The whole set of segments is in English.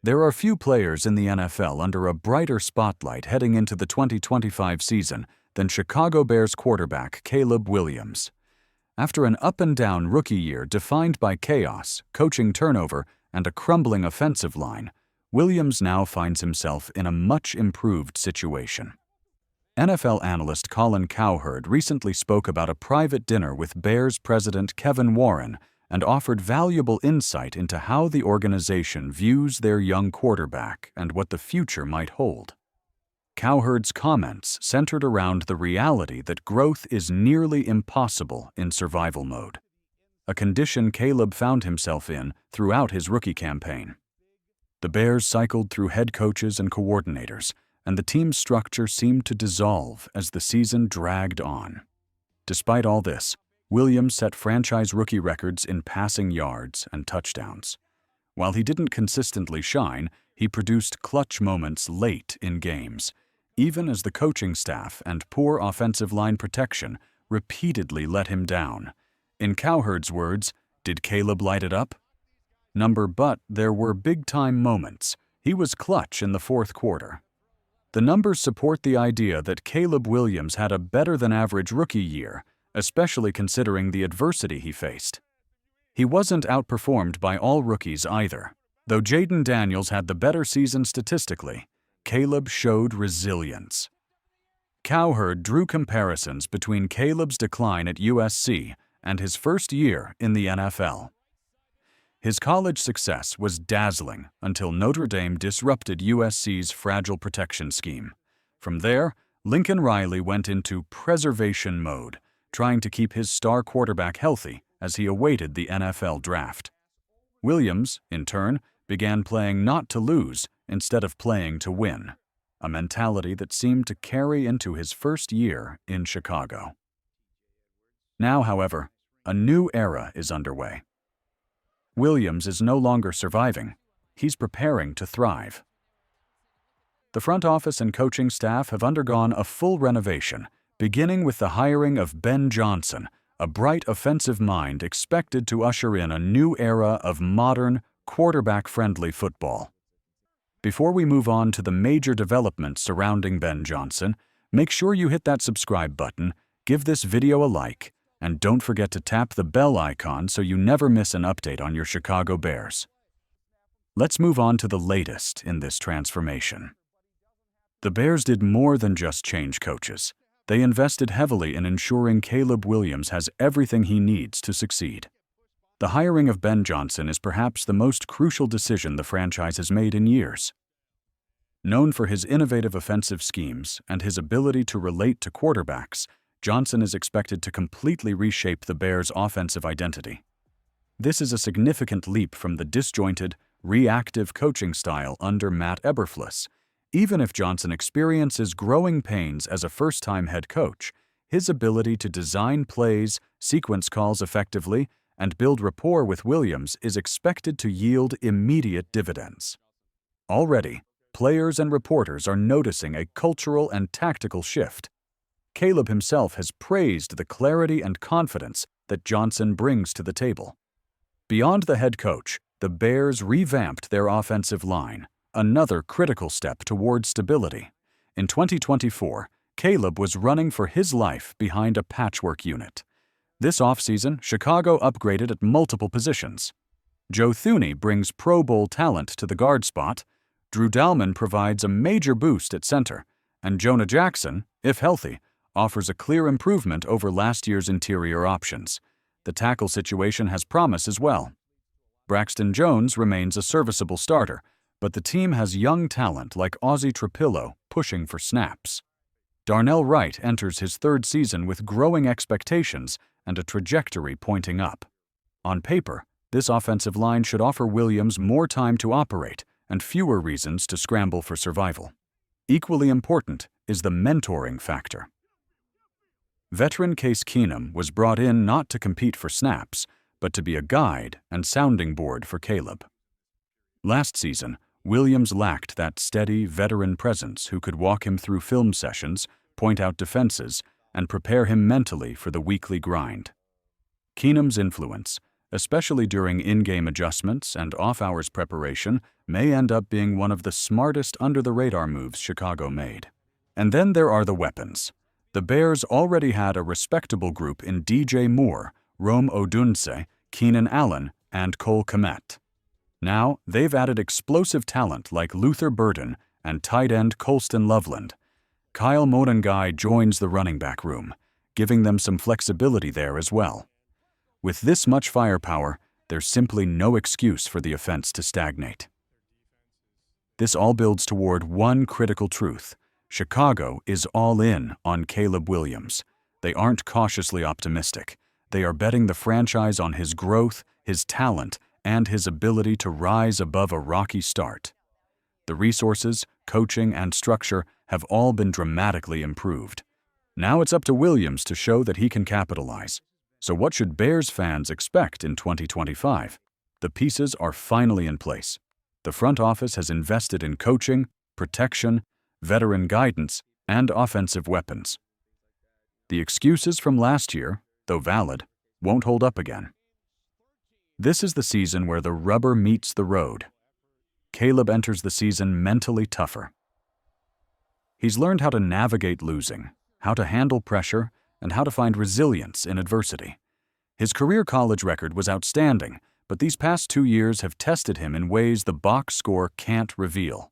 There are few players in the NFL under a brighter spotlight heading into the 2025 season than Chicago Bears quarterback Caleb Williams. After an up-and-down rookie year defined by chaos, coaching turnover, and a crumbling offensive line, Williams now finds himself in a much-improved situation. NFL analyst Colin Cowherd recently spoke about a private dinner with Bears president Kevin Warren and offered valuable insight into how the organization views their young quarterback and what the future might hold. Cowherd's comments centered around the reality that growth is nearly impossible in survival mode, a condition Caleb found himself in throughout his rookie campaign. The Bears cycled through head coaches and coordinators, and the team's structure seemed to dissolve as the season dragged on. Despite all this, Williams set franchise rookie records in passing yards and touchdowns. While he didn't consistently shine, he produced clutch moments late in games, even as the coaching staff and poor offensive line protection repeatedly let him down. In Cowherd's words, "Did Caleb light it up?" But there were big-time moments. He was clutch in the fourth quarter. The numbers support the idea that Caleb Williams had a better-than-average rookie year, especially considering the adversity he faced. He wasn't outperformed by all rookies either. Though Jaden Daniels had the better season statistically, Caleb showed resilience. Cowherd drew comparisons between Caleb's decline at USC and his first year in the NFL. His college success was dazzling until Notre Dame disrupted USC's fragile protection scheme. From there, Lincoln Riley went into preservation mode, trying to keep his star quarterback healthy as he awaited the NFL draft. Williams, in turn, began playing not to lose instead of playing to win, a mentality that seemed to carry into his first year in Chicago. Now, however, a new era is underway. Williams is no longer surviving. He's preparing to thrive. The front office and coaching staff have undergone a full renovation, beginning with the hiring of Ben Johnson, a bright offensive mind expected to usher in a new era of modern, quarterback-friendly football. Before we move on to the major developments surrounding Ben Johnson, make sure you hit that subscribe button, give this video a like, and don't forget to tap the bell icon so you never miss an update on your Chicago Bears. Let's move on to the latest in this transformation. The Bears did more than just change coaches. They invested heavily in ensuring Caleb Williams has everything he needs to succeed. The hiring of Ben Johnson is perhaps the most crucial decision the franchise has made in years. Known for his innovative offensive schemes and his ability to relate to quarterbacks, Johnson is expected to completely reshape the Bears' offensive identity. This is a significant leap from the disjointed, reactive coaching style under Matt Eberflus. Even if Johnson experiences growing pains as a first-time head coach, his ability to design plays, sequence calls effectively, and build rapport with Williams is expected to yield immediate dividends. Already, players and reporters are noticing a cultural and tactical shift. Caleb himself has praised the clarity and confidence that Johnson brings to the table. Beyond the head coach, the Bears revamped their offensive line, another critical step toward stability. In 2024, Caleb was running for his life behind a patchwork unit. This offseason, Chicago upgraded at multiple positions. Joe Thuney brings Pro Bowl talent to the guard spot, Drew Dalman provides a major boost at center, and Jonah Jackson, if healthy, offers a clear improvement over last year's interior options. The tackle situation has promise as well. Braxton Jones remains a serviceable starter, but the team has young talent like Ozzie Trapillo pushing for snaps. Darnell Wright enters his third season with growing expectations and a trajectory pointing up. On paper, this offensive line should offer Williams more time to operate and fewer reasons to scramble for survival. Equally important is the mentoring factor. Veteran Case Keenum was brought in not to compete for snaps, but to be a guide and sounding board for Caleb. Last season, Williams lacked that steady, veteran presence who could walk him through film sessions, point out defenses, and prepare him mentally for the weekly grind. Keenum's influence, especially during in-game adjustments and off-hours preparation, may end up being one of the smartest under-the-radar moves Chicago made. And then there are the weapons. The Bears already had a respectable group in DJ Moore, Rome Odunze, Keenan Allen, and Cole Kmet. Now, they've added explosive talent like Luther Burden and tight end Colston Loveland. Kyle Modengai joins the running back room, giving them some flexibility there as well. With this much firepower, there's simply no excuse for the offense to stagnate. This all builds toward one critical truth. Chicago is all in on Caleb Williams. They aren't cautiously optimistic. They are betting the franchise on his growth, his talent, and his ability to rise above a rocky start. The resources, coaching, and structure have all been dramatically improved. Now it's up to Williams to show that he can capitalize. So what should Bears fans expect in 2025? The pieces are finally in place. The front office has invested in coaching, protection, veteran guidance, and offensive weapons. The excuses from last year, though valid, won't hold up again. This is the season where the rubber meets the road. Caleb enters the season mentally tougher. He's learned how to navigate losing, how to handle pressure, and how to find resilience in adversity. His career college record was outstanding, but these past 2 years have tested him in ways the box score can't reveal.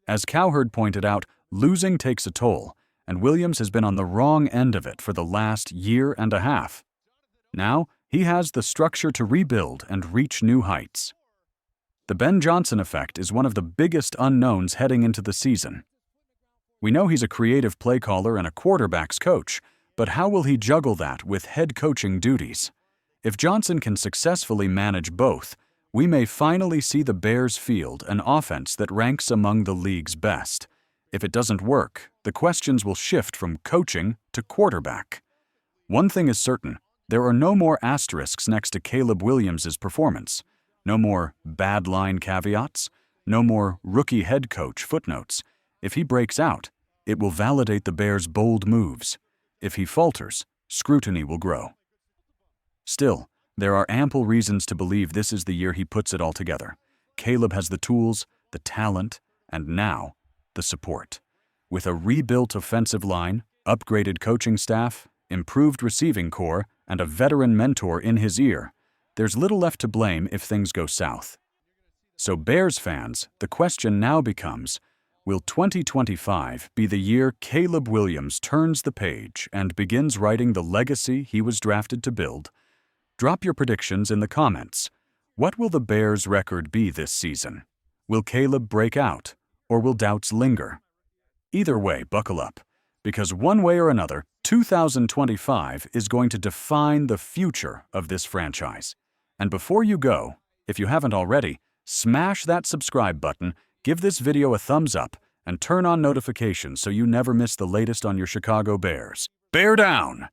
As Cowherd pointed out, losing takes a toll, and Williams has been on the wrong end of it for the last year and a half. Now, he has the structure to rebuild and reach new heights. The Ben Johnson effect is one of the biggest unknowns heading into the season. We know he's a creative play caller and a quarterback's coach, but how will he juggle that with head coaching duties? If Johnson can successfully manage both, we may finally see the Bears field an offense that ranks among the league's best. If it doesn't work, the questions will shift from coaching to quarterback. One thing is certain, there are no more asterisks next to Caleb Williams' performance, no more bad line caveats, no more rookie head coach footnotes. If he breaks out, it will validate the Bears' bold moves. If he falters, scrutiny will grow. Still, there are ample reasons to believe this is the year he puts it all together. Caleb has the tools, the talent, and now, the support. With a rebuilt offensive line, upgraded coaching staff, improved receiving core, and a veteran mentor in his ear, there's little left to blame if things go south. So Bears fans, the question now becomes, will 2025 be the year Caleb Williams turns the page and begins writing the legacy he was drafted to build? Drop your predictions in the comments. What will the Bears' record be this season? Will Caleb break out, or will doubts linger? Either way, buckle up, because one way or another, 2025 is going to define the future of this franchise. And before you go, if you haven't already, smash that subscribe button, give this video a thumbs up, and turn on notifications so you never miss the latest on your Chicago Bears. Bear down!